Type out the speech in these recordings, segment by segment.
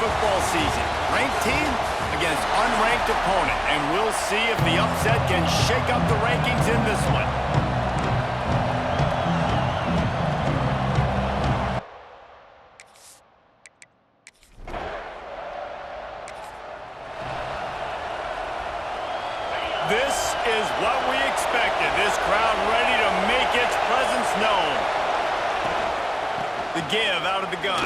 football season. Ranked team against unranked opponent. And we'll see if the upset can shake up the rankings in this one. This is what we expected. This crowd ready to make its presence known. The give out of the gun.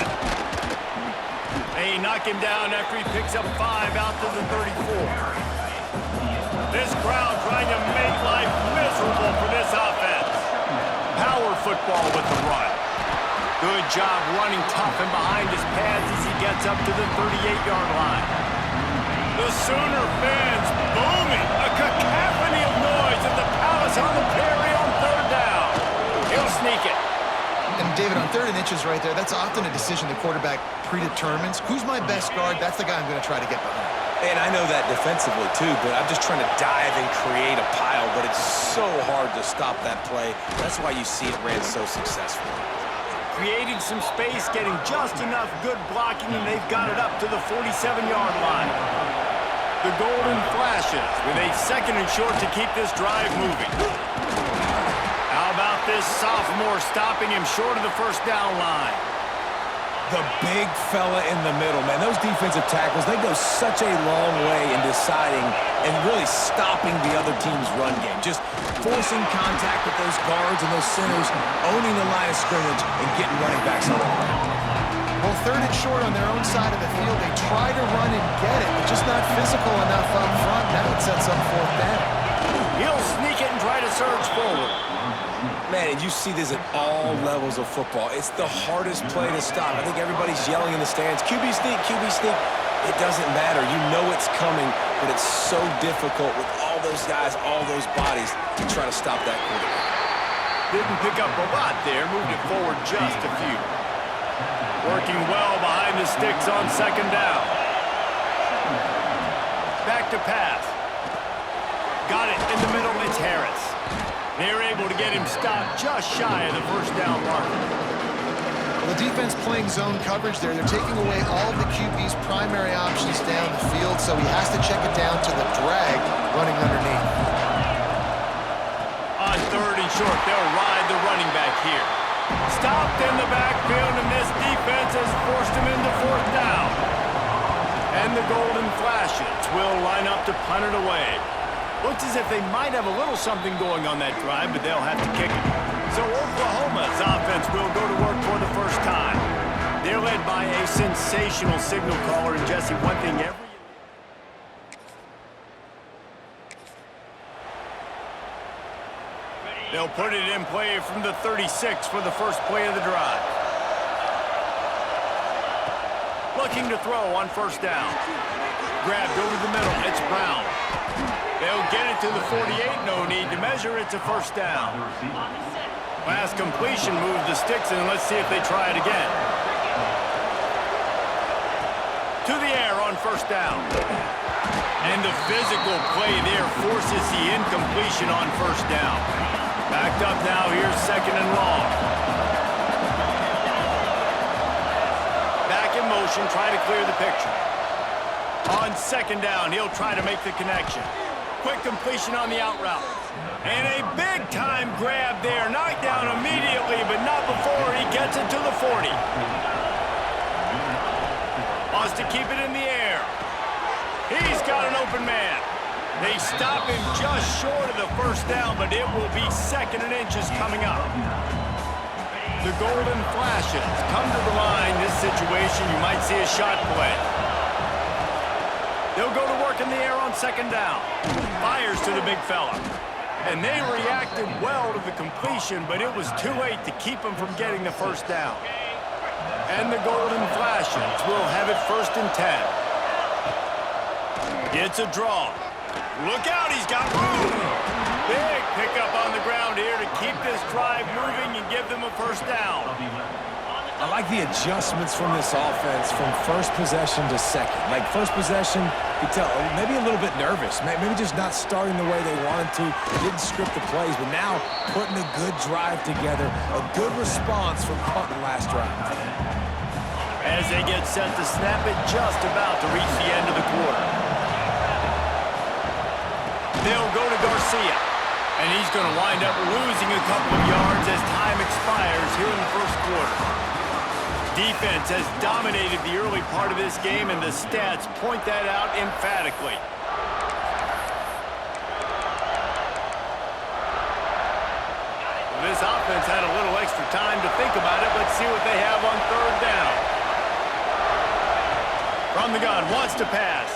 They knock him down after he picks up 5 out to the 34. This crowd trying to make life miserable for this offense. Power football with the run. Good job running tough and behind his pads as he gets up to the 38-yard line. The Sooner fans booming. A cacophony of noise at the Palace on the Prairie on 3rd down. He'll sneak it. And David, on 3rd and inches right there, that's often a decision the quarterback predetermines. Who's my best guard? That's the guy I'm going to try to get behind. And I know that defensively too, but I'm just trying to dive and create a pile, but it's so hard to stop that play. That's why you see it ran so successfully. Creating some space, getting just enough good blocking, and they've got it up to the 47-yard line. The Golden flashes with a 2nd and short to keep this drive moving. How about this sophomore stopping him short of the 1st down line? The big fella in the middle, man. Those defensive tackles, they go such a long way in deciding and really stopping the other team's run game. Just forcing contact with those guards and those centers, owning the line of scrimmage, and getting running backs on the ground. Well, 3rd and short on their own side of the field. They try to run and get it, but just not physical enough up front. Now it sets up 4th down. He'll sneak it and try to surge forward. Man, and you see this at all levels of football. It's the hardest play to stop. I think everybody's yelling in the stands, QB sneak, QB sneak. It doesn't matter. You know it's coming, but it's so difficult with all those guys, all those bodies to try to stop that quarterback. Didn't pick up a lot there, moved it forward just a few. Working well behind the sticks on 2nd down. Back to pass. Got it in the middle, it's Harris. They're able to get him stopped just shy of the 1st down marker. Well, the defense playing zone coverage there. They're taking away all of the QB's primary options down the field, so he has to check it down to the drag running underneath. On 3rd and short, they'll ride the running back here. Stopped in the backfield, and this defense has forced him into 4th down. And the Golden Flashes will line up to punt it away. Looks as if they might have a little something going on that drive, but they'll have to kick it. So Oklahoma's offense will go to work for the first time. They're led by a sensational signal caller, and Jesse, one thing they'll put it in play from the 36 for the first play of the drive. Looking to throw on 1st down. Grabbed over the middle, it's Brown. They'll get it to the 48, no need to measure, it's a 1st down. Last completion moved the sticks, and let's see if they try it again. To the air on 1st down. And the physical play there forces the incompletion on 1st down. Backed up now, here's 2nd and long. Back in motion, try to clear the picture. On 2nd down, he'll try to make the connection. Quick completion on the out route. And a big-time grab there. Knocked down immediately, but not before he gets it to the 40. Wants to keep it in the air. He's got an open man. They stop him just short of the 1st down, but it will be 2nd and inches coming up. The Golden Flashes come to the line. This situation, you might see a shot play. They'll go to work in the air on 2nd down. Fires to the big fella. And they reacted well to the completion, but it was too late to keep him from getting the 1st down. And the Golden Flashes will have it 1st and 10. It's a draw. Look out, he's got room. Big pickup on the ground here to keep this drive moving and give them a 1st down. I like the adjustments from this offense from 1st possession to 2nd. Like 1st possession, you tell maybe a little bit nervous, maybe just not starting the way they wanted to, didn't script the plays, but now putting a good drive together, a good response from punting last drive. as they get set to snap it just about to reach the end of the quarter. They'll go to Garcia, and he's going to wind up losing a couple of yards as time expires here in the first quarter. Defense has dominated the early part of this game, and the stats point that out emphatically. This offense had a little extra time to think about it. Let's see what they have on third down. From the gun, wants to pass.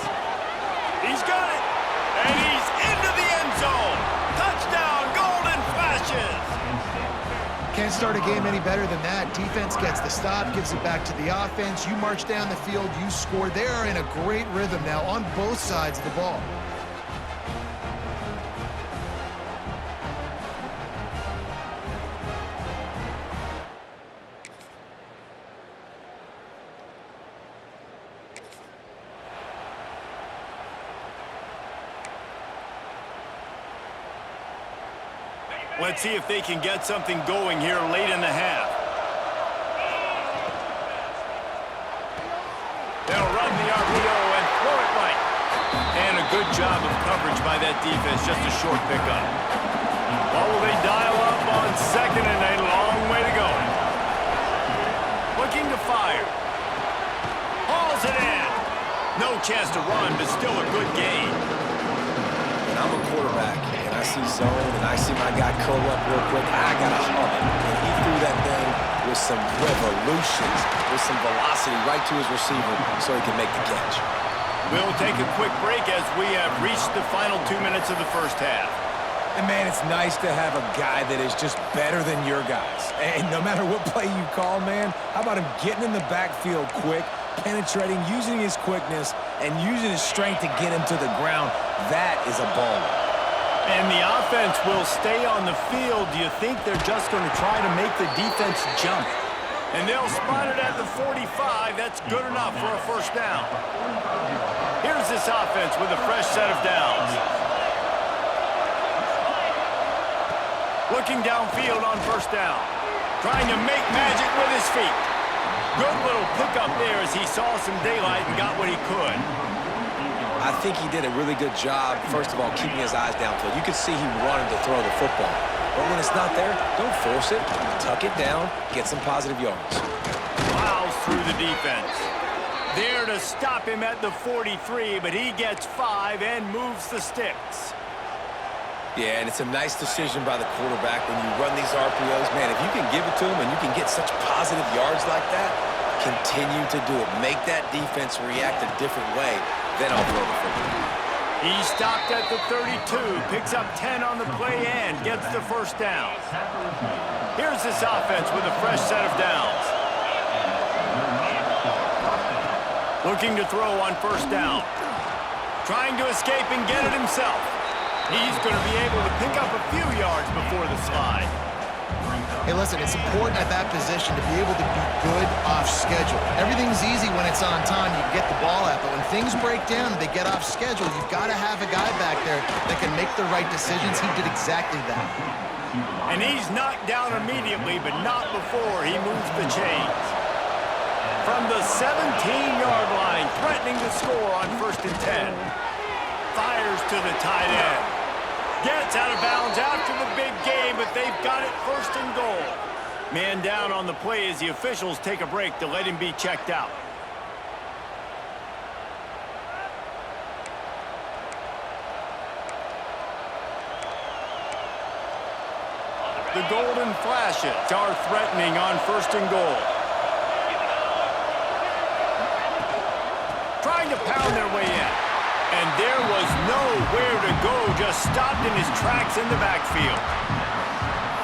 He's got it, and he's into the end zone. Touchdown, Golden Flashes. Can't start a game any better than that. Defense gets the stop, gives it back to the offense. You march down the field, you score. They are in a great rhythm now on both sides of the ball. Let's see if they can get something going here late in the half. They'll run the RPO and throw it right. And a good job of coverage by that defense, just a short pickup. What will they dial up on second and a long way to go? Looking to fire. Hauls it in. No chance to run, but still a good gain. When I'm a quarterback and I see zone and I see my guy curl up real quick, I got to hum it. And he threw that thing with some revolutions, with some velocity right to his receiver so he can make the catch. We'll take a quick break as we have reached the final 2 minutes of the first half. And, man, it's nice to have a guy that is just better than your guys. And no matter what play you call, man, how about him getting in the backfield quick, penetrating, using his quickness, and using his strength to get him to the ground? That is a baller. And the offense will stay on the field. Do you think they're just going to try to make the defense jump? And they'll spot it at the 45. That's good enough for a first down. Here's this offense with a fresh set of downs. Looking downfield on first down. Trying to make magic with his feet. Good little pickup there as he saw some daylight and got what he could. I think he did a really good job, first of all, keeping his eyes downfield. You could see he wanted to throw the football. But when it's not there, don't force it. Tuck it down, get some positive yards. Plows through the defense. There to stop him at the 43, but he gets 5 and moves the sticks. Yeah, and it's a nice decision by the quarterback when you run these RPOs. Man, if you can give it to him and you can get such positive yards like that, continue to do it. Make that defense react a different way. Then I'll throw the football. He stopped at the 32, picks up 10 on the play and gets the first down. Here's this offense with a fresh set of downs. Looking to throw on first down. Trying to escape and get it himself. He's going to be able to pick up a few yards before the slide. Hey, listen, it's important at that position to be able to be good off schedule. Everything's easy when it's on time. You can get the ball out, but when things break down and they get off schedule, you've got to have a guy back there that can make the right decisions. He did exactly that. And he's knocked down immediately, but not before he moves the chains. From the 17-yard line, threatening to score on 1st and 10. Fires to the tight end. Gets out of bounds after the big game, but they've got it 1st and goal. Man down on the play as the officials take a break to let him be checked out. The Golden Flashes are threatening on 1st and goal. Trying to pound their way in. And there was nowhere to go, just stopped in his tracks in the backfield.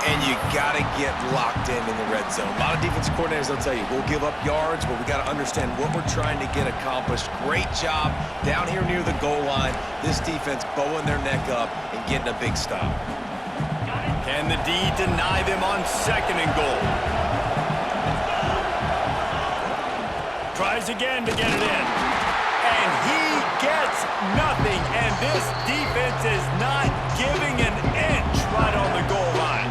And you got to get locked in the red zone. A lot of defensive coordinators, they'll tell you, we'll give up yards, but we got to understand what we're trying to get accomplished. Great job down here near the goal line. This defense bowing their neck up and getting a big stop. Can the D deny them on 2nd and goal? Tries again to get it in. And he gets nothing, and this defense is not giving an inch right on the goal line.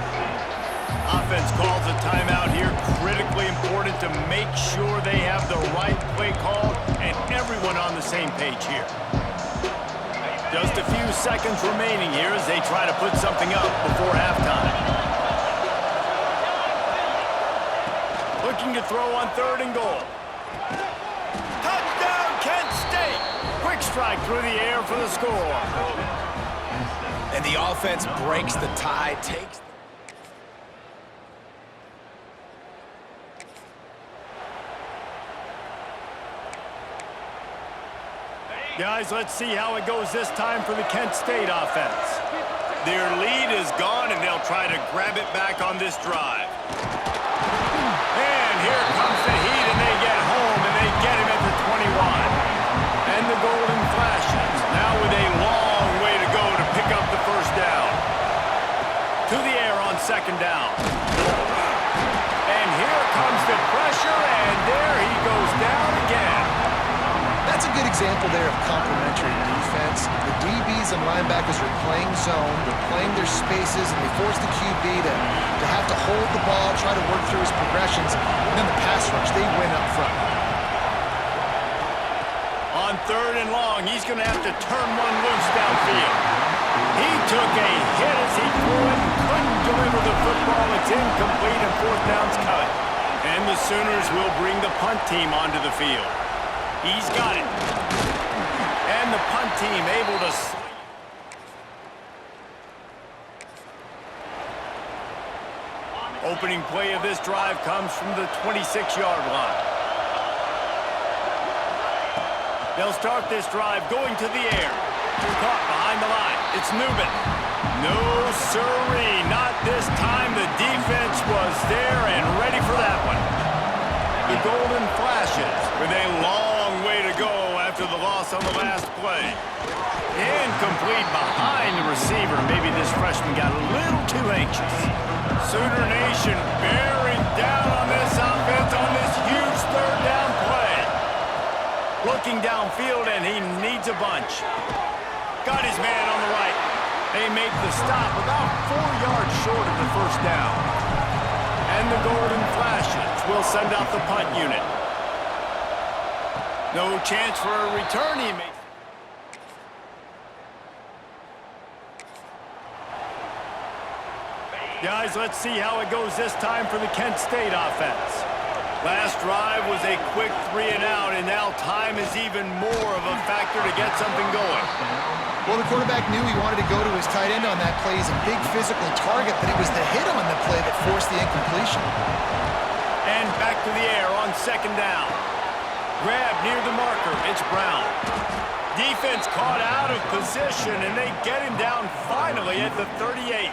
Offense calls a timeout here, critically important. important to make sure they have the right play called and everyone on the same page here. Just a few seconds remaining here as they try to put something up before halftime. Looking to throw on 3rd and goal. Touchdown, Kent State! Quick strike through the air for the score. And the offense breaks the tie, takes... Guys, let's see how it goes this time for the Kent State offense. Their lead is gone, and they'll try to grab it back on this drive. And here comes the heat, and they get home, and they get him at the 21. And the golden flashes, now with a long way to go to pick up the first down. To the air on 2nd down. And here comes the pressure, and there he goes down again. That's a good example there of complementary defense. The DBs and linebackers are playing zone, they're playing their spaces, and they force the QB to have to hold the ball, try to work through his progressions, and then the pass rush, they win up front. On 3rd and long, he's going to have to turn one loose downfield. He took a hit as he threw it and couldn't deliver the football. It's incomplete and 4th down's cut. And the Sooners will bring the punt team onto the field. He's got it. And the punt team able to sling it. Opening play of this drive comes from the 26-yard line. They'll start this drive going to the air. Caught behind the line. It's Newman. No, sirree. Not this time. The defense was there and ready for that one. The golden flashes with a long way to go after the loss on the last play. Incomplete behind the receiver. Maybe this freshman got a little too anxious. Sooner Nation bearing down on this offense on this huge 3rd down play. Looking downfield, and he needs a bunch. Got his man on the right. They make the stop about 4 yards short of the first down. And the golden flashes will send out the punt unit. No chance for a return, he makes. Guys, let's see how it goes this time for the Kent State offense. Last drive was a quick 3 and out, and now time is even more of a factor to get something going. Well, the quarterback knew he wanted to go to his tight end on that play. He's a big physical target, but it was the hit on the play that forced the incompletion. And back to the air on 2nd down. Grab near the marker. It's Brown. Defense caught out of position, and they get him down finally at the 38.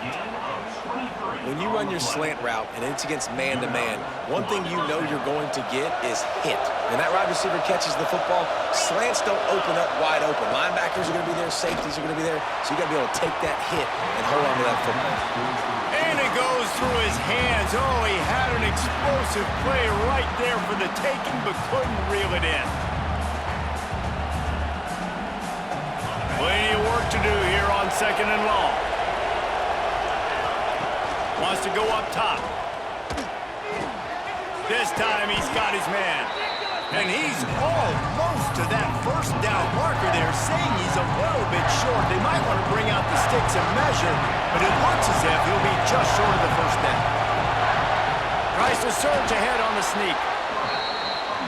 When you run your slant route and it's against man-to-man, one thing you know you're going to get is hit. When that wide receiver catches the football, slants don't open up wide open. Linebackers are going to be there, safeties are going to be there, so you got to be able to take that hit and hold on to that football. And it goes through his hands. Oh, he had an explosive play right there for the taking, but couldn't reel it in. Plenty of work to do here on 2nd and long. Wants to go up top. This time he's got his man. And he's almost to that first down marker there, saying he's a little bit short. They might want to bring out the sticks and measure, but it looks as if he'll be just short of the first down. Tries to surge ahead on the sneak.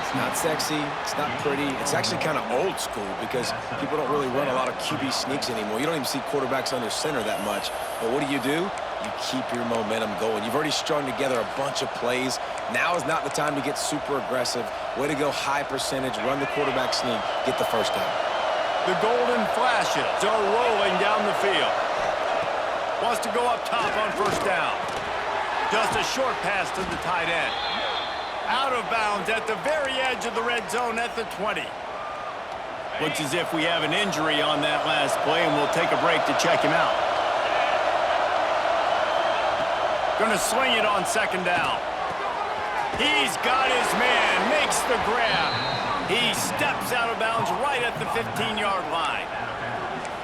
It's not sexy, it's not pretty, it's actually kind of old school because people don't really run a lot of QB sneaks anymore. You don't even see quarterbacks under center that much. But what do? You keep your momentum going. You've already strung together a bunch of plays. Now is not the time to get super aggressive. Way to go high percentage, run the quarterback sneak, get the first down. The golden flashes are rolling down the field. Wants to go up top on first down. Just a short pass to the tight end. Out of bounds at the very edge of the red zone at the 20. Looks as if we have an injury on that last play, and we'll take a break to check him out. Gonna swing it on 2nd down. He's got his man, makes the grab. He steps out of bounds right at the 15-yard line.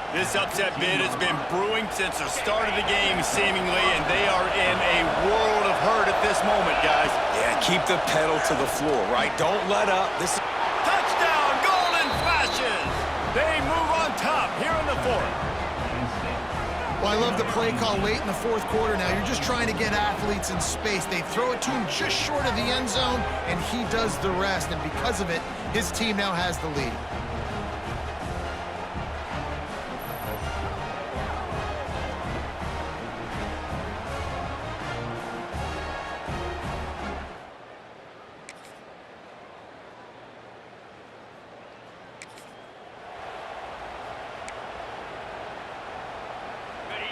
This upset bid has been brewing since the start of the game, seemingly, and they are in a world of hurt at this moment, guys. Yeah, keep the pedal to the floor, right? Don't let up. This is... Touchdown, Golden Flashes! They move on top here in the fourth. Well, I love the play call late in the fourth quarter now. You're just trying to get athletes in space. They throw it to him just short of the end zone, and he does the rest. And because of it, his team now has the lead.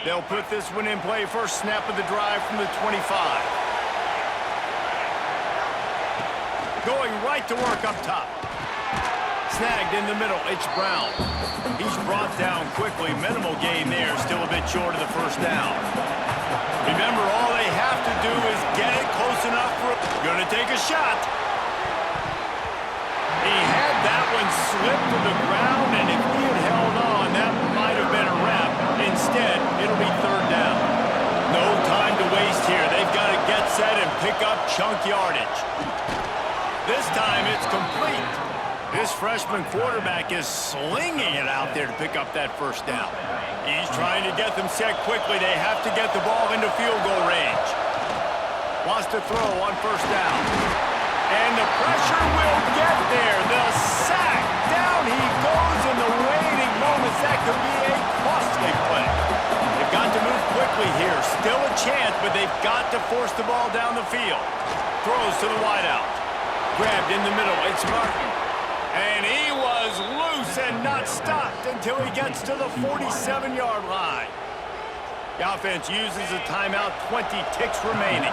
They'll put this one in play. First snap of the drive from the 25. Going right to work up top. Snagged in the middle. It's Brown. He's brought down quickly. Minimal gain there. Still a bit short of the first down. Remember, all they have to do is get it close enough for... Gonna take a shot. He had that one slip to the ground, and if he had held on, that might have been a wrap. Instead, it'll be third down. No time to waste here. They've got to get set and pick up chunk yardage. This time, it's complete. This freshman quarterback is slinging it out there to pick up that first down. He's trying to get them set quickly. They have to get the ball into field goal range. Wants to throw on first down. And the pressure will get there. The sack. Down he goes in the waiting moments. That could be a costly play. They've got to move quickly here. Still a chance, but they've got to force the ball down the field. Throws to the wideout. Grabbed in the middle. It's Martin. And he was loose and not stopped until he gets to the 47-yard line. The offense uses a timeout. 20 ticks remaining.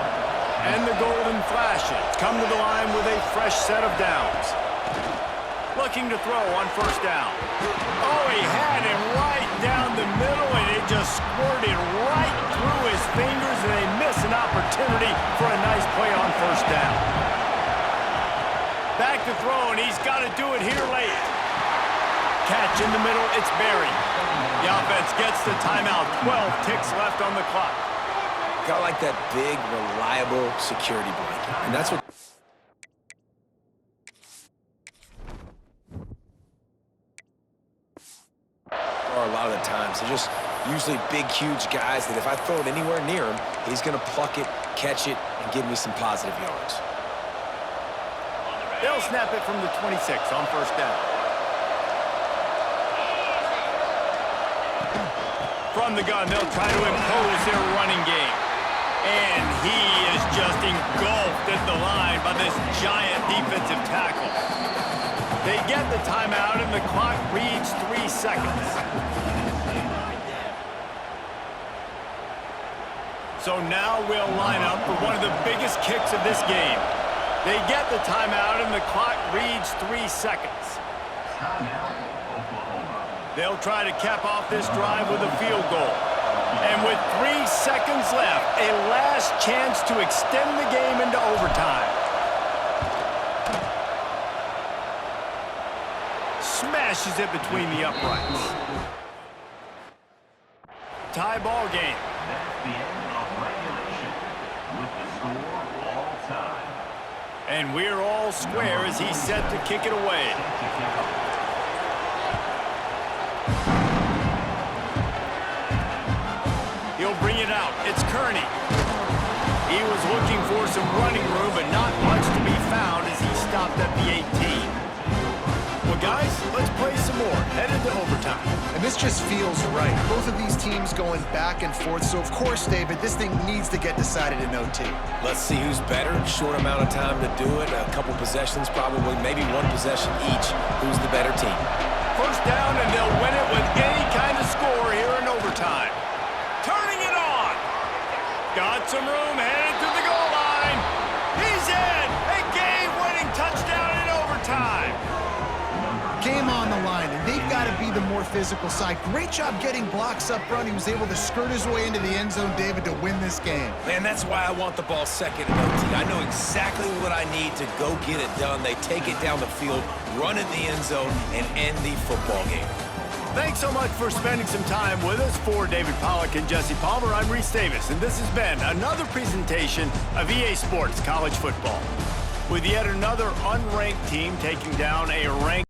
And the Golden Flashes come to the line with a fresh set of downs. Looking to throw on first down. Oh, he had him right down the middle, and it just squirted right through his fingers, and they miss an opportunity for a nice play on first down. Back to throw, and he's got to do it here late. Catch in the middle, it's Berry. The offense gets the timeout. 12 ticks left on the clock. Got like that big, reliable security blanket. And that's what... Or a lot of the times. They're just usually big, huge guys that if I throw it anywhere near him, he's going to pluck it, catch it, and give me some positive yards. They'll snap it from the 26 on first down. From the gun, they'll try to impose their running game. And he is just engulfed at the line by this giant defensive tackle. They get the timeout, and the clock reads 3 seconds. So now we'll line up for one of the biggest kicks of this game. They get the timeout, and the clock reads 3 seconds. They'll try to cap off this drive with a field goal. And with 3 seconds left, a last chance to extend the game into overtime. Smashes it between the uprights. Tie ball game. That's the end of regulation with the score all time. And we're all square as he's set to kick it away. He'll bring it out. It's Kearney. He was looking for some running room, but not much to be found as he stopped at the 18. Well, guys, let's play some more. Headed to overtime. And this just feels right. Both of these teams going back and forth. So, of course, David, this thing needs to get decided in OT. Let's see who's better. Short amount of time to do it. A couple possessions probably. Maybe one possession each. Who's the better team? First down, and they'll win it with any kind of score here in overtime. Turning it on. Got some room, headed to the goal line. He's in. A game-winning touchdown in overtime. Game on the line, and they've got to be the more physical side. Great job getting blocks up front. He was able to skirt his way into the end zone, David, to win this game. Man, that's why I want the ball second in OT. I know exactly what I need to go get it done. They take it down the field, run in the end zone, and end the football game. Thanks so much for spending some time with us. For David Pollack and Jesse Palmer, I'm Reese Davis, and this has been another presentation of EA Sports College Football. With yet another unranked team taking down a ranked